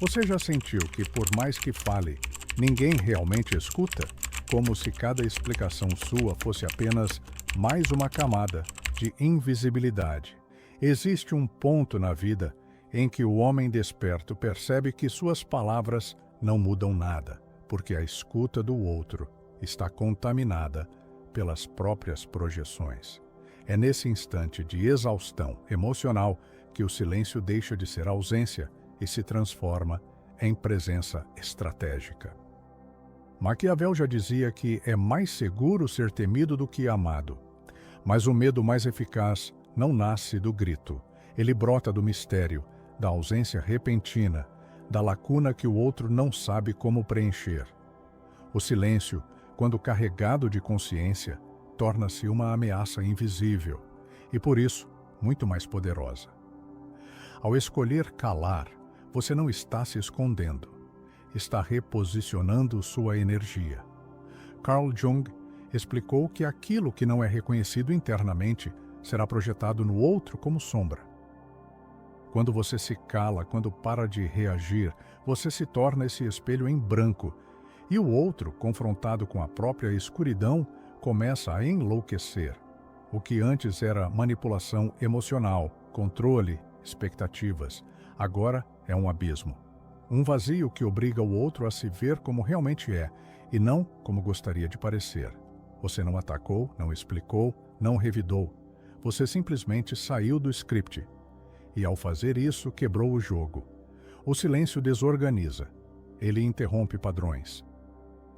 Você já sentiu que, por mais que fale, ninguém realmente escuta? Como se cada explicação sua fosse apenas mais uma camada de invisibilidade. Existe um ponto na vida em que o homem desperto percebe que suas palavras não mudam nada, porque a escuta do outro está contaminada pelas próprias projeções. É nesse instante de exaustão emocional que o silêncio deixa de ser ausência e se transforma em presença estratégica. Maquiavel já dizia que é mais seguro ser temido do que amado. Mas o medo mais eficaz não nasce do grito. Ele brota do mistério, da ausência repentina, da lacuna que o outro não sabe como preencher. O silêncio, quando carregado de consciência, torna-se uma ameaça invisível e, por isso, muito mais poderosa. Ao escolher calar, você não está se escondendo. Está reposicionando sua energia. Carl Jung explicou que aquilo que não é reconhecido internamente será projetado no outro como sombra. Quando você se cala, quando para de reagir, você se torna esse espelho em branco, e o outro, confrontado com a própria escuridão, começa a enlouquecer. O que antes era manipulação emocional, controle, expectativas, agora é um abismo. Um vazio que obriga o outro a se ver como realmente é, e não como gostaria de parecer. Você não atacou, não explicou, não revidou. Você simplesmente saiu do script. E ao fazer isso, quebrou o jogo. O silêncio desorganiza. Ele interrompe padrões.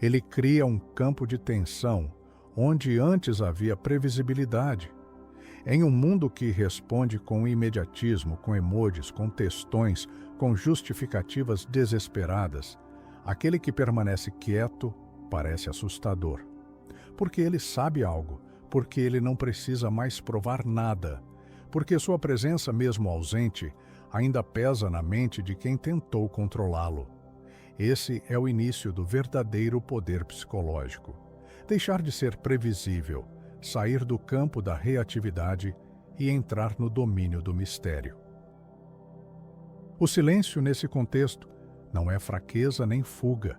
Ele cria um campo de tensão, onde antes havia previsibilidade. Em um mundo que responde com imediatismo, com emojis, com textões, com justificativas desesperadas, aquele que permanece quieto parece assustador. Porque ele sabe algo, porque ele não precisa mais provar nada, porque sua presença, mesmo ausente, ainda pesa na mente de quem tentou controlá-lo. Esse é o início do verdadeiro poder psicológico. Deixar de ser previsível, sair do campo da reatividade e entrar no domínio do mistério. O silêncio, nesse contexto, não é fraqueza nem fuga.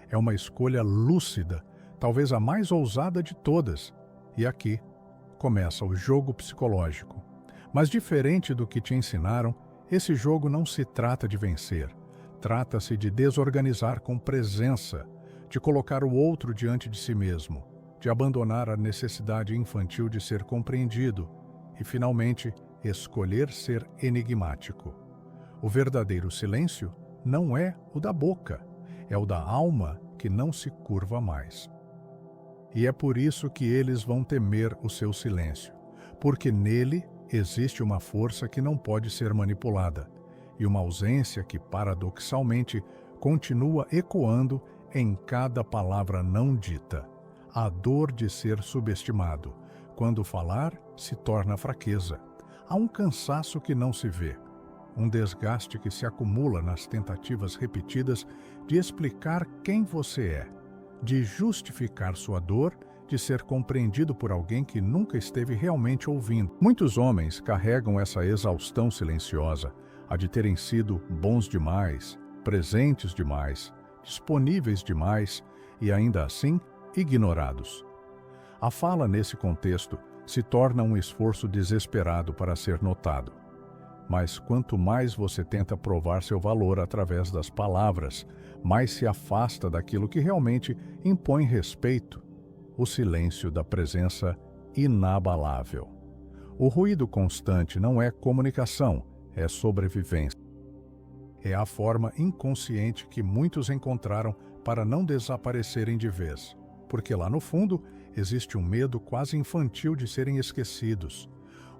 É uma escolha lúcida, talvez a mais ousada de todas. E aqui começa o jogo psicológico. Mas diferente do que te ensinaram, esse jogo não se trata de vencer. Trata-se de desorganizar com presença, de colocar o outro diante de si mesmo, de abandonar a necessidade infantil de ser compreendido e, finalmente, escolher ser enigmático. O verdadeiro silêncio não é o da boca, é o da alma que não se curva mais. E é por isso que eles vão temer o seu silêncio, porque nele existe uma força que não pode ser manipulada e uma ausência que, paradoxalmente, continua ecoando em cada palavra não dita. A dor de ser subestimado. Quando falar, se torna fraqueza. Há um cansaço que não se vê. Um desgaste que se acumula nas tentativas repetidas de explicar quem você é, de justificar sua dor, de ser compreendido por alguém que nunca esteve realmente ouvindo. Muitos homens carregam essa exaustão silenciosa, a de terem sido bons demais, presentes demais, disponíveis demais e, ainda assim, ignorados. A fala, nesse contexto, se torna um esforço desesperado para ser notado. Mas quanto mais você tenta provar seu valor através das palavras, mais se afasta daquilo que realmente impõe respeito, o silêncio da presença inabalável. O ruído constante não é comunicação, é sobrevivência. É a forma inconsciente que muitos encontraram para não desaparecerem de vez, porque lá no fundo existe um medo quase infantil de serem esquecidos,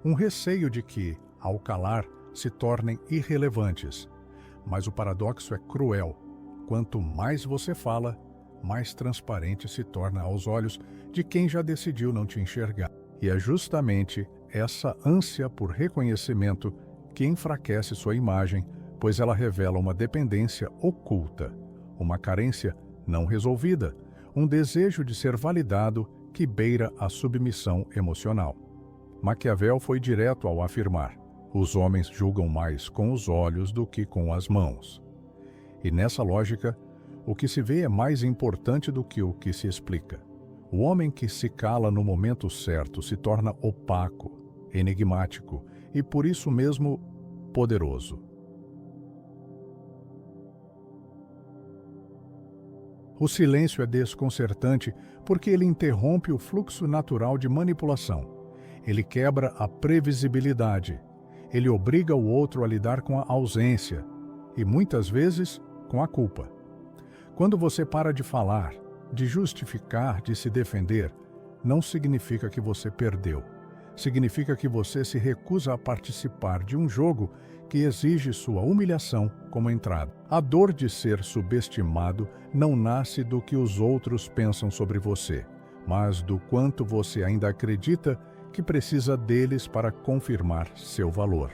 um receio de que, ao calar, se tornem irrelevantes. Mas o paradoxo é cruel. Quanto mais você fala, mais transparente se torna aos olhos de quem já decidiu não te enxergar. E é justamente essa ânsia por reconhecimento que enfraquece sua imagem, pois ela revela uma dependência oculta, uma carência não resolvida, um desejo de ser validado que beira a submissão emocional. Maquiavel foi direto ao afirmar: os homens julgam mais com os olhos do que com as mãos. E nessa lógica, o que se vê é mais importante do que o que se explica. O homem que se cala no momento certo se torna opaco, enigmático e por isso mesmo poderoso. O silêncio é desconcertante porque ele interrompe o fluxo natural de manipulação. Ele quebra a previsibilidade. Ele obriga o outro a lidar com a ausência e, muitas vezes, com a culpa. Quando você para de falar, de justificar, de se defender, não significa que você perdeu. Significa que você se recusa a participar de um jogo que exige sua humilhação como entrada. A dor de ser subestimado não nasce do que os outros pensam sobre você, mas do quanto você ainda acredita que precisa deles para confirmar seu valor.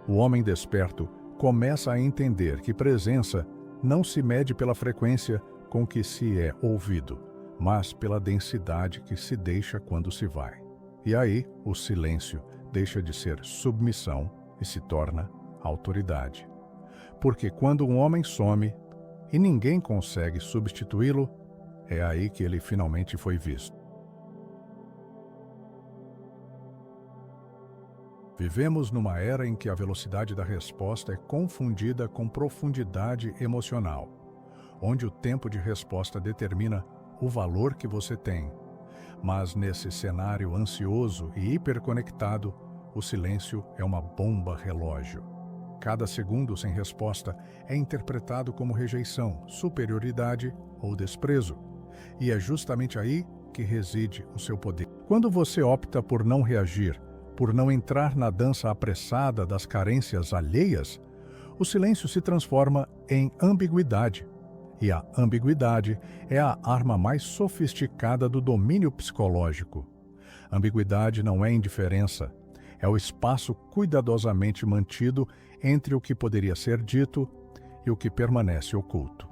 O homem desperto começa a entender que presença não se mede pela frequência com que se é ouvido, mas pela densidade que se deixa quando se vai. E aí, o silêncio deixa de ser submissão e se torna autoridade. Porque quando um homem some e ninguém consegue substituí-lo, é aí que ele finalmente foi visto. Vivemos numa era em que a velocidade da resposta é confundida com profundidade emocional, onde o tempo de resposta determina o valor que você tem. Mas nesse cenário ansioso e hiperconectado, o silêncio é uma bomba relógio. Cada segundo sem resposta é interpretado como rejeição, superioridade ou desprezo. E é justamente aí que reside o seu poder. Quando você opta por não reagir, por não entrar na dança apressada das carências alheias, o silêncio se transforma em ambiguidade. E a ambiguidade é a arma mais sofisticada do domínio psicológico. Ambiguidade não é indiferença, é o espaço cuidadosamente mantido entre o que poderia ser dito e o que permanece oculto.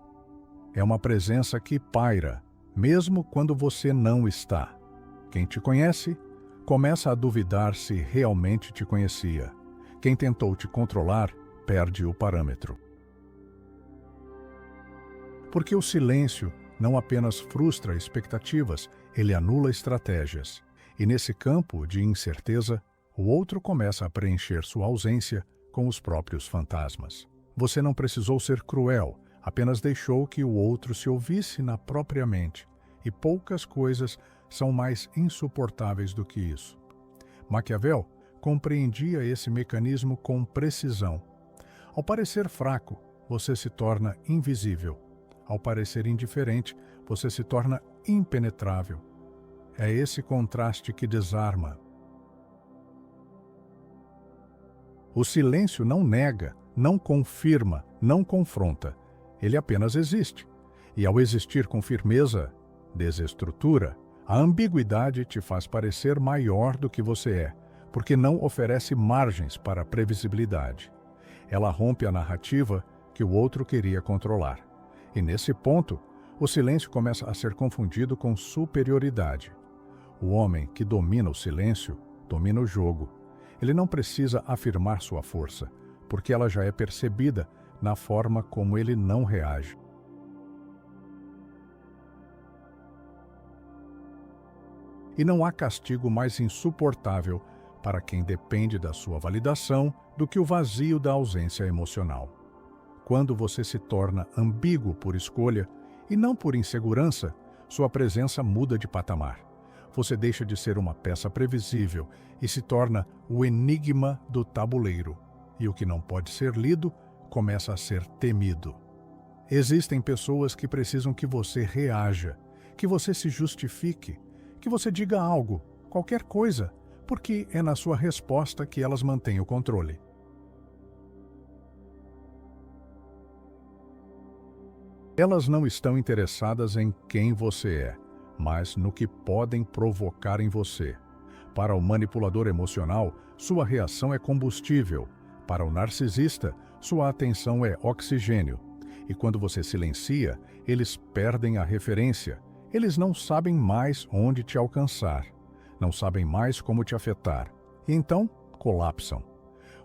É uma presença que paira, mesmo quando você não está. Quem te conhece começa a duvidar se realmente te conhecia. Quem tentou te controlar perde o parâmetro. Porque o silêncio não apenas frustra expectativas, ele anula estratégias. E nesse campo de incerteza, o outro começa a preencher sua ausência com os próprios fantasmas. Você não precisou ser cruel, apenas deixou que o outro se ouvisse na própria mente. E poucas coisas são mais insuportáveis do que isso. Maquiavel compreendia esse mecanismo com precisão. Ao parecer fraco, você se torna invisível. Ao parecer indiferente, você se torna impenetrável. É esse contraste que desarma. O silêncio não nega, não confirma, não confronta. Ele apenas existe. E ao existir com firmeza, desestrutura. A ambiguidade te faz parecer maior do que você é, porque não oferece margens para a previsibilidade. Ela rompe a narrativa que o outro queria controlar. E nesse ponto, o silêncio começa a ser confundido com superioridade. O homem que domina o silêncio, domina o jogo. Ele não precisa afirmar sua força, porque ela já é percebida na forma como ele não reage. E não há castigo mais insuportável para quem depende da sua validação do que o vazio da ausência emocional. Quando você se torna ambíguo por escolha e não por insegurança, sua presença muda de patamar. Você deixa de ser uma peça previsível e se torna o enigma do tabuleiro. E o que não pode ser lido começa a ser temido. Existem pessoas que precisam que você reaja, que você se justifique, que você diga algo, qualquer coisa, porque é na sua resposta que elas mantêm o controle. Elas não estão interessadas em quem você é, mas no que podem provocar em você. Para o manipulador emocional, sua reação é combustível. Para o narcisista, sua atenção é oxigênio. E quando você silencia, eles perdem a referência. Eles não sabem mais onde te alcançar. Não sabem mais como te afetar. E então, colapsam.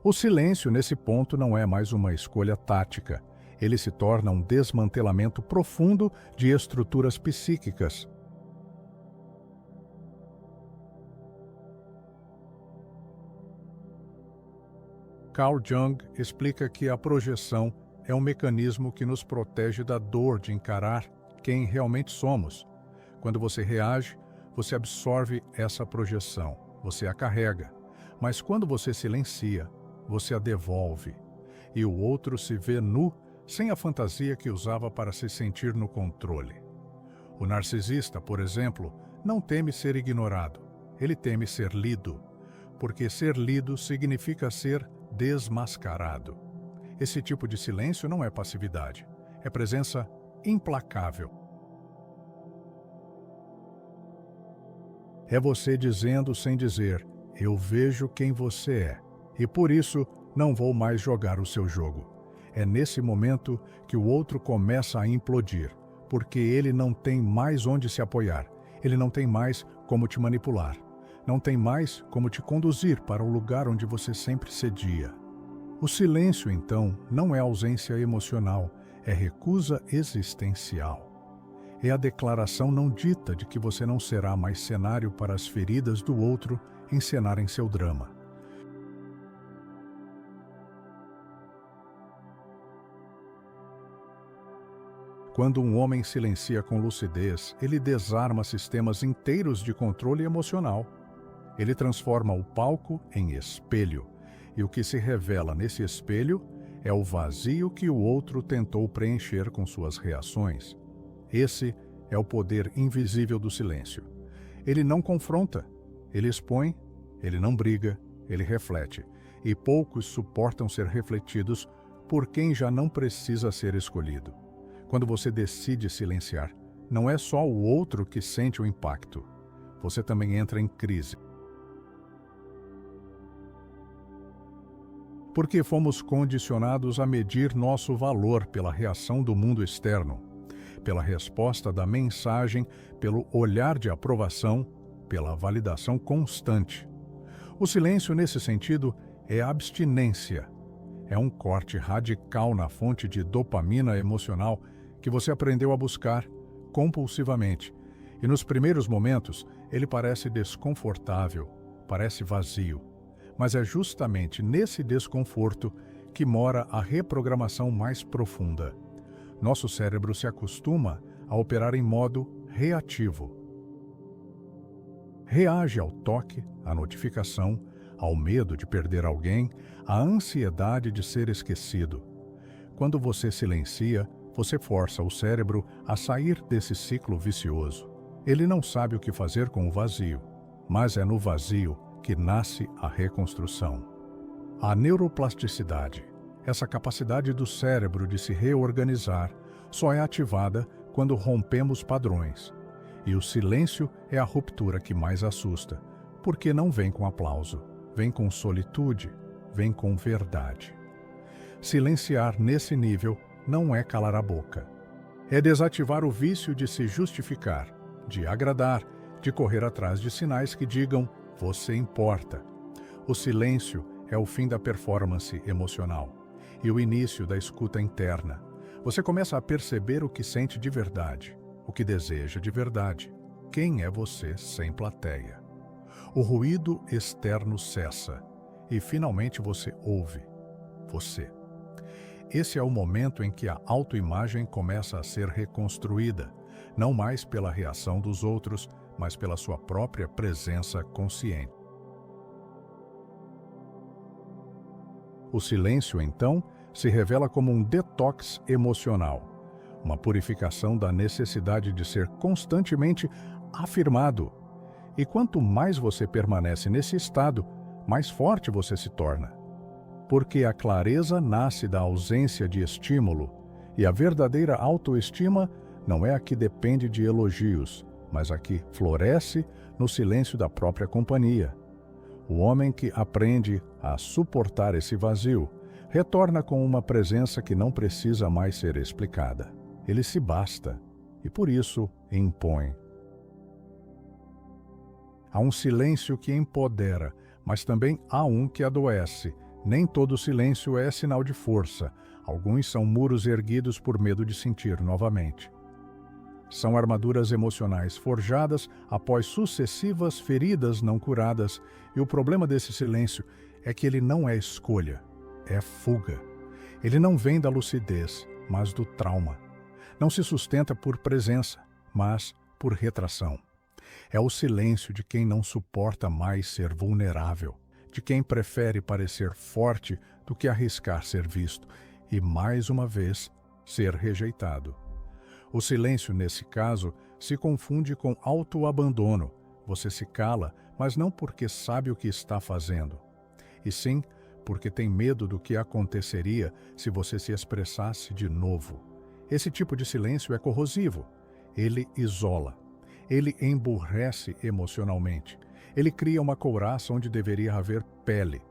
O silêncio, nesse ponto, não é mais uma escolha tática. Ele se torna um desmantelamento profundo de estruturas psíquicas. Carl Jung explica que a projeção é um mecanismo que nos protege da dor de encarar quem realmente somos. Quando você reage, você absorve essa projeção, você a carrega. Mas quando você silencia, você a devolve. E o outro se vê nu, sem a fantasia que usava para se sentir no controle. O narcisista, por exemplo, não teme ser ignorado. Ele teme ser lido, porque ser lido significa ser desmascarado. Esse tipo de silêncio não é passividade, é presença implacável. É você dizendo sem dizer, eu vejo quem você é, e por isso não vou mais jogar o seu jogo. É nesse momento que o outro começa a implodir, porque ele não tem mais onde se apoiar, ele não tem mais como te manipular, não tem mais como te conduzir para o lugar onde você sempre cedia. O silêncio, então, não é ausência emocional, é recusa existencial. É a declaração não dita de que você não será mais cenário para as feridas do outro encenarem seu drama. Quando um homem silencia com lucidez, ele desarma sistemas inteiros de controle emocional. Ele transforma o palco em espelho, e o que se revela nesse espelho é o vazio que o outro tentou preencher com suas reações. Esse é o poder invisível do silêncio. Ele não confronta, ele expõe, ele não briga, ele reflete, e poucos suportam ser refletidos por quem já não precisa ser escolhido. Quando você decide silenciar, não é só o outro que sente o impacto. Você também entra em crise. Porque fomos condicionados a medir nosso valor pela reação do mundo externo, pela resposta da mensagem, pelo olhar de aprovação, pela validação constante. O silêncio, nesse sentido, é abstinência. É um corte radical na fonte de dopamina emocional que você aprendeu a buscar compulsivamente. E nos primeiros momentos, ele parece desconfortável, parece vazio. Mas é justamente nesse desconforto que mora a reprogramação mais profunda. Nosso cérebro se acostuma a operar em modo reativo. Reage ao toque, à notificação, ao medo de perder alguém, à ansiedade de ser esquecido. Quando você silencia, você força o cérebro a sair desse ciclo vicioso. Ele não sabe o que fazer com o vazio, mas é no vazio que nasce a reconstrução. A neuroplasticidade, essa capacidade do cérebro de se reorganizar, só é ativada quando rompemos padrões. E o silêncio é a ruptura que mais assusta, porque não vem com aplauso, vem com solitude, vem com verdade. Silenciar nesse nível não é calar a boca. É desativar o vício de se justificar, de agradar, de correr atrás de sinais que digam você importa. O silêncio é o fim da performance emocional e o início da escuta interna. Você começa a perceber o que sente de verdade, o que deseja de verdade. Quem é você sem plateia? O ruído externo cessa e finalmente você ouve você. Esse é o momento em que a autoimagem começa a ser reconstruída, não mais pela reação dos outros, mas pela sua própria presença consciente. O silêncio, então, se revela como um detox emocional, uma purificação da necessidade de ser constantemente afirmado. E quanto mais você permanece nesse estado, mais forte você se torna. Porque a clareza nasce da ausência de estímulo, e a verdadeira autoestima não é a que depende de elogios, mas a que floresce no silêncio da própria companhia. O homem que aprende a suportar esse vazio retorna com uma presença que não precisa mais ser explicada. Ele se basta e, por isso, impõe. Há um silêncio que empodera, mas também há um que adoece. Nem todo silêncio é sinal de força. Alguns são muros erguidos por medo de sentir novamente. São armaduras emocionais forjadas após sucessivas feridas não curadas, e o problema desse silêncio é que ele não é escolha, é fuga. Ele não vem da lucidez, mas do trauma. Não se sustenta por presença, mas por retração. É o silêncio de quem não suporta mais ser vulnerável, de quem prefere parecer forte do que arriscar ser visto e, mais uma vez, ser rejeitado. O silêncio, nesse caso, se confunde com autoabandono. Você se cala, mas não porque sabe o que está fazendo, e sim porque tem medo do que aconteceria se você se expressasse de novo. Esse tipo de silêncio é corrosivo. Ele isola. Ele emburrece emocionalmente. Ele cria uma couraça onde deveria haver pele.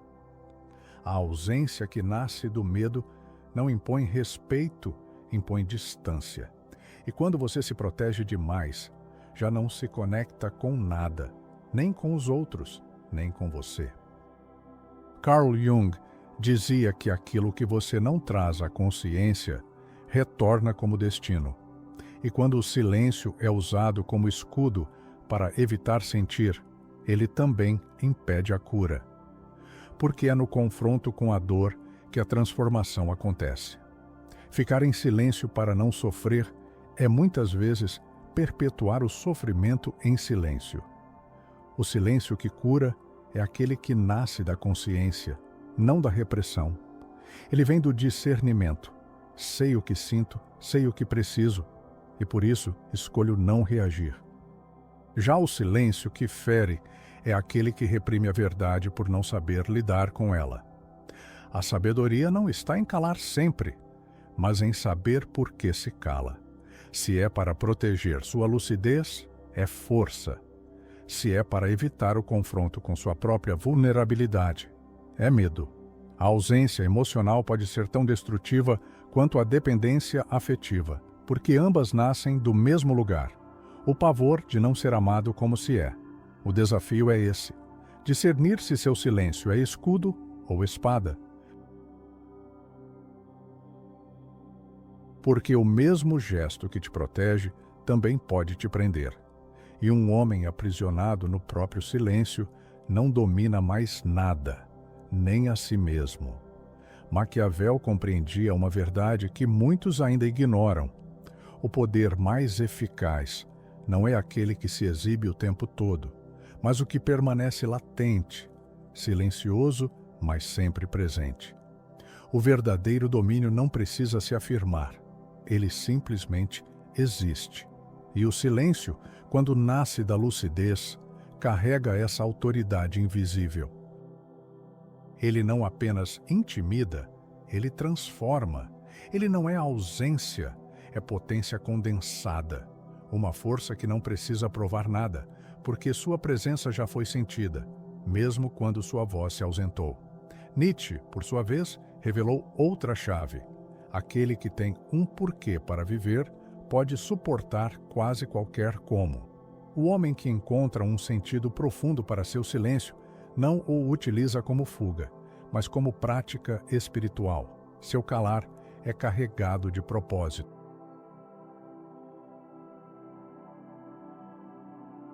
A ausência que nasce do medo não impõe respeito, impõe distância. E quando você se protege demais, já não se conecta com nada, nem com os outros, nem com você. Carl Jung dizia que aquilo que você não traz à consciência retorna como destino. E quando o silêncio é usado como escudo para evitar sentir, ele também impede a cura. Porque é no confronto com a dor que a transformação acontece. Ficar em silêncio para não sofrer é muitas vezes perpetuar o sofrimento em silêncio. O silêncio que cura é aquele que nasce da consciência, não da repressão. Ele vem do discernimento. Sei o que sinto, sei o que preciso, e por isso escolho não reagir. Já o silêncio que fere é aquele que reprime a verdade por não saber lidar com ela. A sabedoria não está em calar sempre, mas em saber por que se cala. Se é para proteger sua lucidez, é força. Se é para evitar o confronto com sua própria vulnerabilidade, é medo. A ausência emocional pode ser tão destrutiva quanto a dependência afetiva, porque ambas nascem do mesmo lugar: o pavor de não ser amado como se é. O desafio é esse: discernir se seu silêncio é escudo ou espada. Porque o mesmo gesto que te protege também pode te prender. E um homem aprisionado no próprio silêncio não domina mais nada, nem a si mesmo. Maquiavel compreendia uma verdade que muitos ainda ignoram. O poder mais eficaz não é aquele que se exibe o tempo todo, mas o que permanece latente, silencioso, mas sempre presente. O verdadeiro domínio não precisa se afirmar. Ele simplesmente existe. E o silêncio, quando nasce da lucidez, carrega essa autoridade invisível. Ele não apenas intimida, ele transforma. Ele não é ausência, é potência condensada. Uma força que não precisa provar nada, porque sua presença já foi sentida, mesmo quando sua voz se ausentou. Nietzsche, por sua vez, revelou outra chave. Aquele que tem um porquê para viver pode suportar quase qualquer como. O homem que encontra um sentido profundo para seu silêncio não o utiliza como fuga, mas como prática espiritual. Seu calar é carregado de propósito.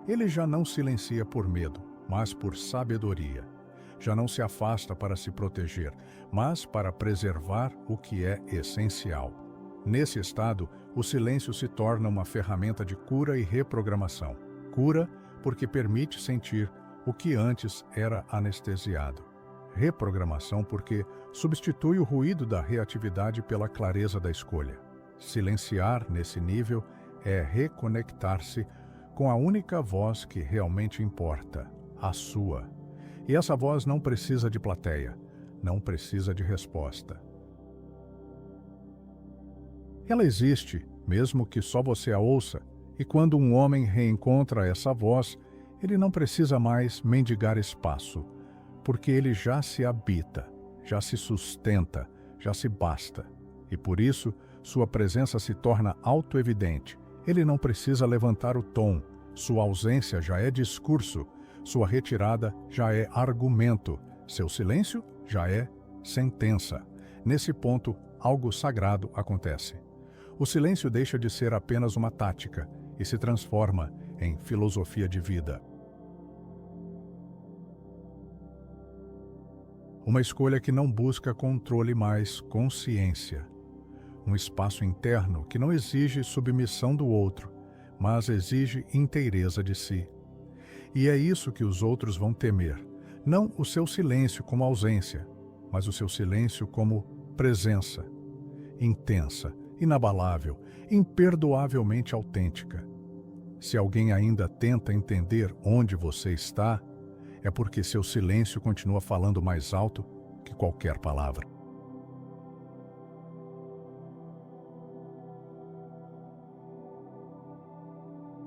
Ele já não silencia por medo, mas por sabedoria. Já não se afasta para se proteger, mas para preservar o que é essencial. Nesse estado, o silêncio se torna uma ferramenta de cura e reprogramação. Cura porque permite sentir o que antes era anestesiado. Reprogramação porque substitui o ruído da reatividade pela clareza da escolha. Silenciar nesse nível é reconectar-se com a única voz que realmente importa, a sua. E essa voz não precisa de plateia, não precisa de resposta. Ela existe, mesmo que só você a ouça, e quando um homem reencontra essa voz, ele não precisa mais mendigar espaço, porque ele já se habita, já se sustenta, já se basta. E por isso, sua presença se torna autoevidente. Ele não precisa levantar o tom, sua ausência já é discurso, sua retirada já é argumento, seu silêncio já é sentença. Nesse ponto, algo sagrado acontece. O silêncio deixa de ser apenas uma tática e se transforma em filosofia de vida. Uma escolha que não busca controle, mas consciência. Um espaço interno que não exige submissão do outro, mas exige inteireza de si. E é isso que os outros vão temer. Não o seu silêncio como ausência, mas o seu silêncio como presença. Intensa, inabalável, imperdoavelmente autêntica. Se alguém ainda tenta entender onde você está, é porque seu silêncio continua falando mais alto que qualquer palavra.